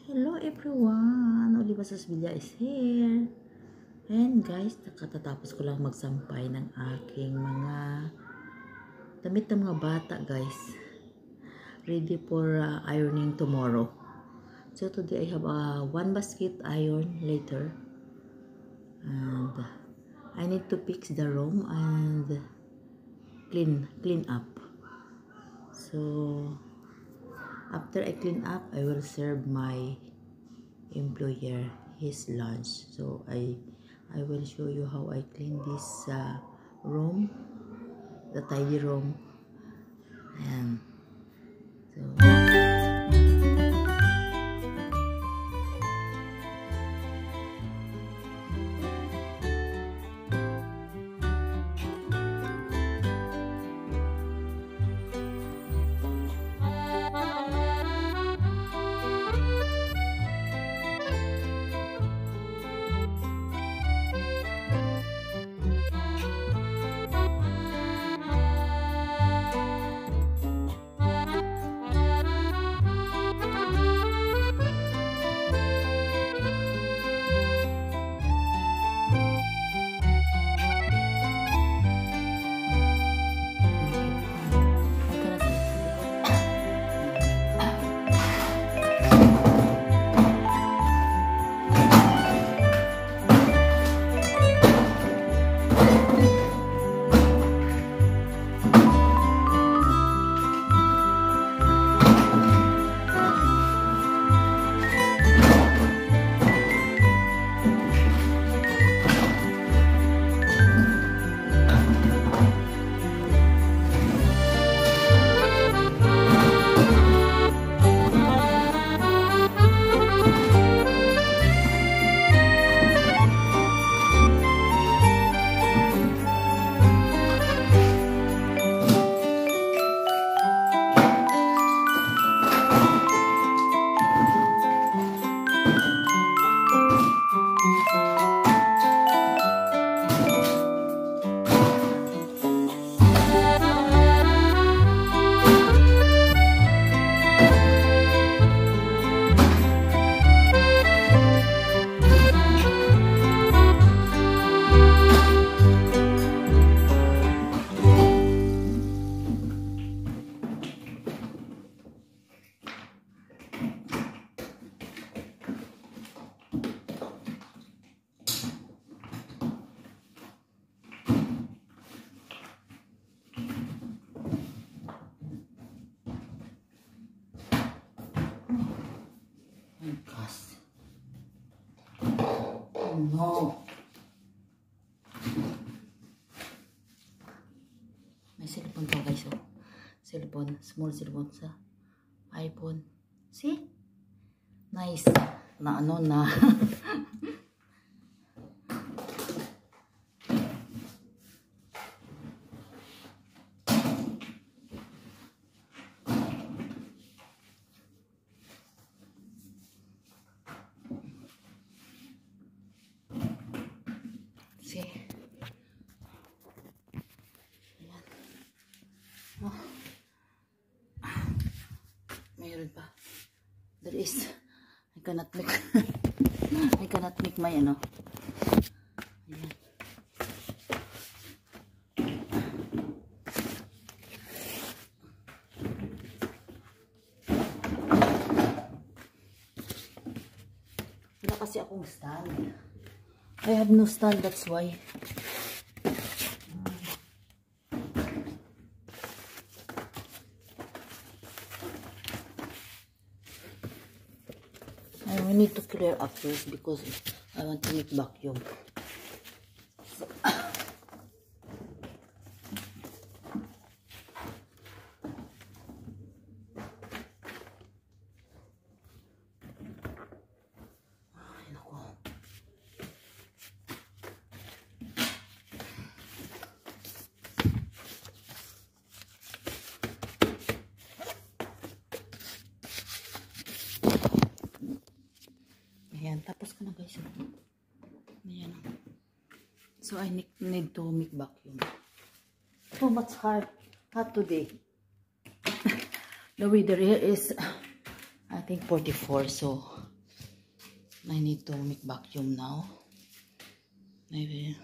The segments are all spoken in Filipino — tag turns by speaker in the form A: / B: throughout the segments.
A: Hello everyone! Olivas Villa is here. And guys, nakatatapos ko lang magsampay ng aking mga damit ng mga bata guys. Ready for ironing tomorrow. So today I have one basket iron later. And I need to fix the room and clean up. So after I clean up, I will serve my employer his lunch. So I will show you how I clean this room, the tidy room. And so no. May cellphone to guys, oh. Cellphone, small cellphone sa iPhone. See? Nice. Na ano na. See? Ayan. Oh. Mayroon pa. There is. I cannot make I cannot make my ano. Ayan. Wala kasi akong stand. I have no stand, that's why. I need to clear up first because I want to make vacuum. So, ayan, tapos ko na guys. Ayan. So I need to make vacuum. Too much hot today. The weather here is I think 44, so I need to make vacuum now. Maybe.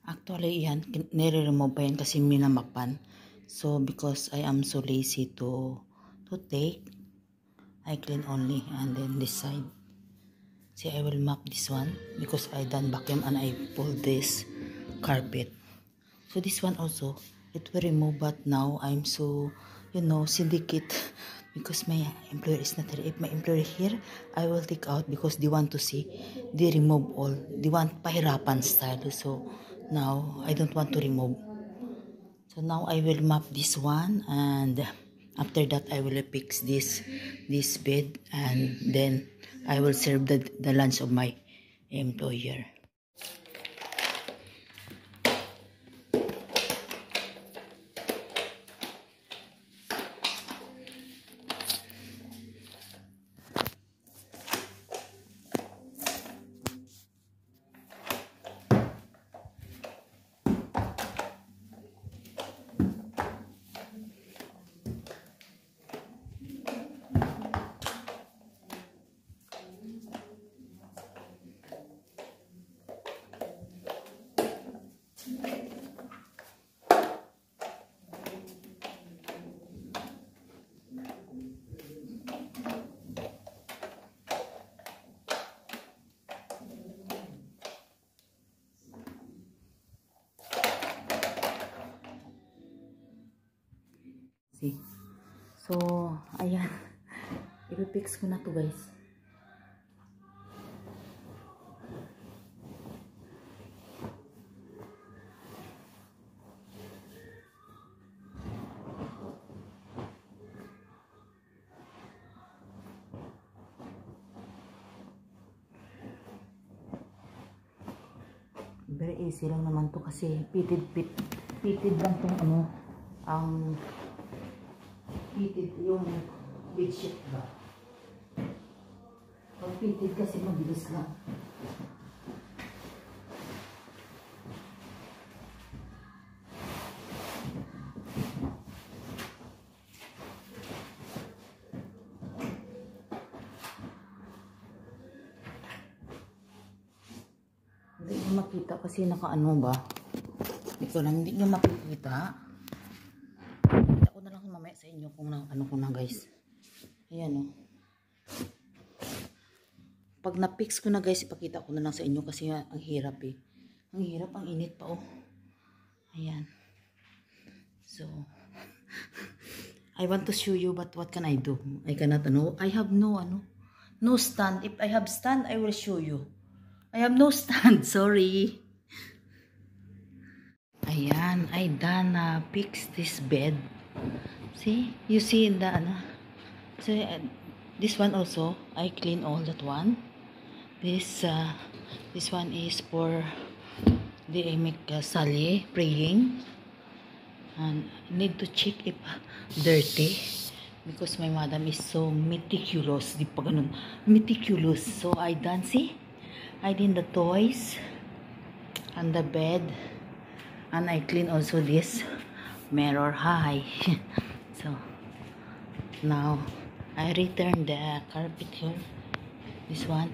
A: Actually, yan, nire-remove pa yan kasi minamapan. So, because I am so lazy to take, I clean only and then this side. See, I will mop this one because I done vacuum and I pull this carpet. So, this one also, it will remove, but now I'm so, syndicate because my employer is not here. If my employer here, I will take out because they want to see, they remove all. They want pahirapan style. So, now, I don't want to remove. So, now I will mop this one and after that, I will fix this bed and then I will serve the lunch of my employer. See? So, ayan. I-fix ko na to, guys. Very easy lang naman to kasi pitted lang tong ang pitted yung bedsheet ba. Pag pitted kasi mabilis lang. Hindi nyo makita kasi nakaano ba? Ito lang, hindi nyo makikita. Kita ko na lang mamaya sa inyo kung ano ko na, guys. Ayan, oh. Pag na-fix ko na, guys, ipakita ko na lang sa inyo kasi ang hirap eh. Ang hirap, ang init pa, oh. Ayan. So, I want to show you, but what can I do? I cannot, I have no stand. If I have stand, I will show you. I have no stand, sorry. Ayan, I done fix this bed. See, you see in the so this one also I clean all that one. This one is for the Sally praying, and need to check if dirty because my madam is so meticulous. Di pa ganun, meticulous. So I done, see, I did the toys and the bed. And I clean also this mirror high. So now I return the carpet here. This one.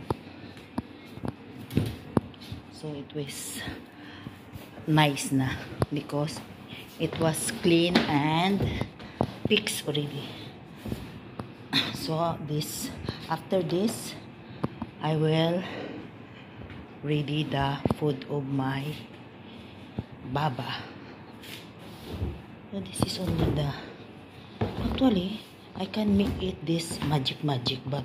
A: So it was nice na because it was clean and fixed already. So this After this, I will ready the food of my baba. So this is only the, actually I can make it this magic, but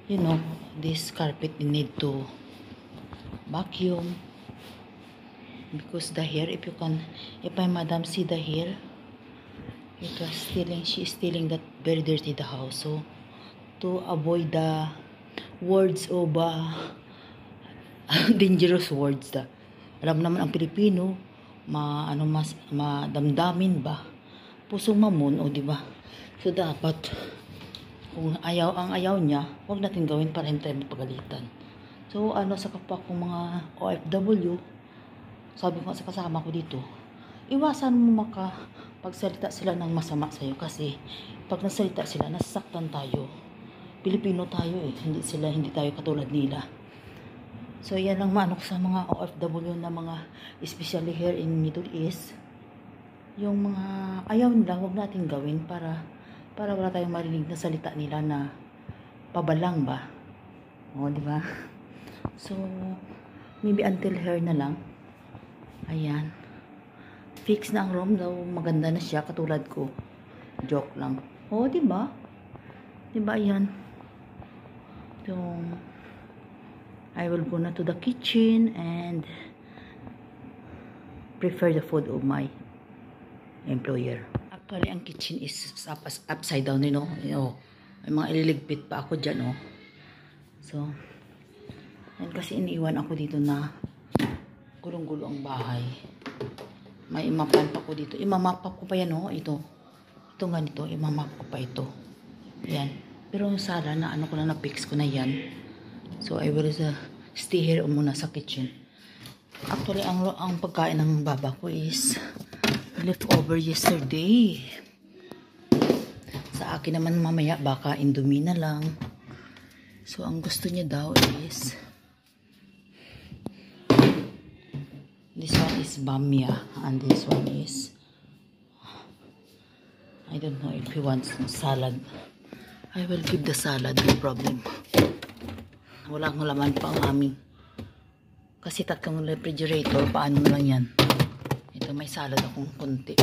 A: you know, this carpet need to vacuum because the hair, if my madam see the hair, it was stealing, she is stealing that very dirty the house. So to avoid the words of dangerous words, alam naman ang Pilipino, madamdamin ba, pusong mamon, o di ba? So dapat kung ayaw niya, wag natin gawin para hindi tayo mapagalitan. So sa kapwa kong mga OFW, sabi ko sa kasama ko dito, iwasan mo pagsalita sila ng masama sa'yo, kasi pag nasalita sila, nasasaktan tayo. Pilipino tayo hindi tayo katulad nila. So yan ang manok sa mga OFW na mga, especially here in Middle East, yung mga ayaw nila, huwag natin gawin para wala tayong marinig na salita nila na pabalang ba, o di ba? So maybe until here na lang. Ayan, fix na ang room daw, maganda na siya katulad ko. Joke lang. O di ba? Di ba yan? So I will go na to the kitchen and prepare the food of my employer. Actually, ang kitchen is upside down, you know. May mga ililigpit pa ako dyan, oh. So, yan kasi iniiwan ako dito na gulong-gulo ang bahay. May imapan pa ko dito. Imamap ko pa yan, oh. Ito nga nito, imamap ko pa ito. Yan. Pero yung sala na ko na na-fix ko na yan. So, I will stay here muna sa kitchen. Actually, ang pagkain ng baba ko is leftover yesterday. Sa akin naman mamaya, baka indomie na lang. So, ang gusto niya daw is this one is bamia and this one is, I don't know if he wants salad. I will give the salad, no problem. Walang laman pa ang aming. Kasi 3 refrigerator, paano lang yan? Ito, may salad akong konti.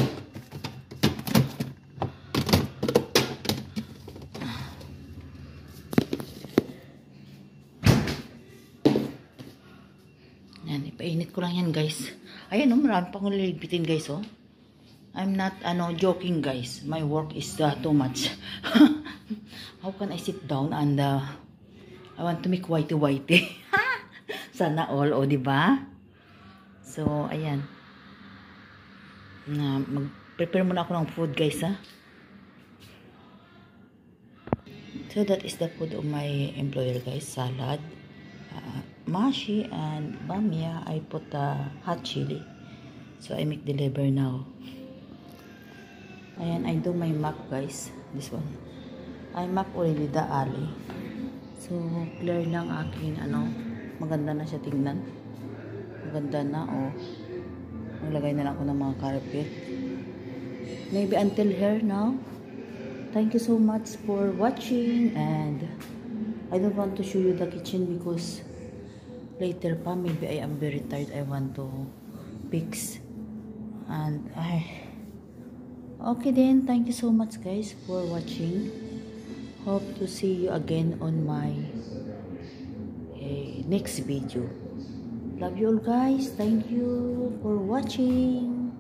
A: Yan, ipainit ko lang yan, guys. Ayan, marami pa akong liligpitin, guys, oh. I'm not, joking, guys. My work is too much. How can I sit down and I want to make whitey. Sana all, o, diba? So, ayan. Mag-prepare muna ako ng food, guys, ha? So, that is the food of my employer, guys. Salad, mashi, and bamia. I put hot chili. So, I make deliver now. Ayan, I do my map, guys. This one. I map already the alley. So, clear lang aking, maganda na siya tingnan. Maganda na, oh. Maglagay na lang ako ng mga carpet. Maybe until here now. Thank you so much for watching, and I don't want to show you the kitchen because later pa, maybe I am very tired. I want to fix. And okay then, thank you so much, guys, for watching. Hope to see you again on my next video. Love you all, guys. Thank you for watching.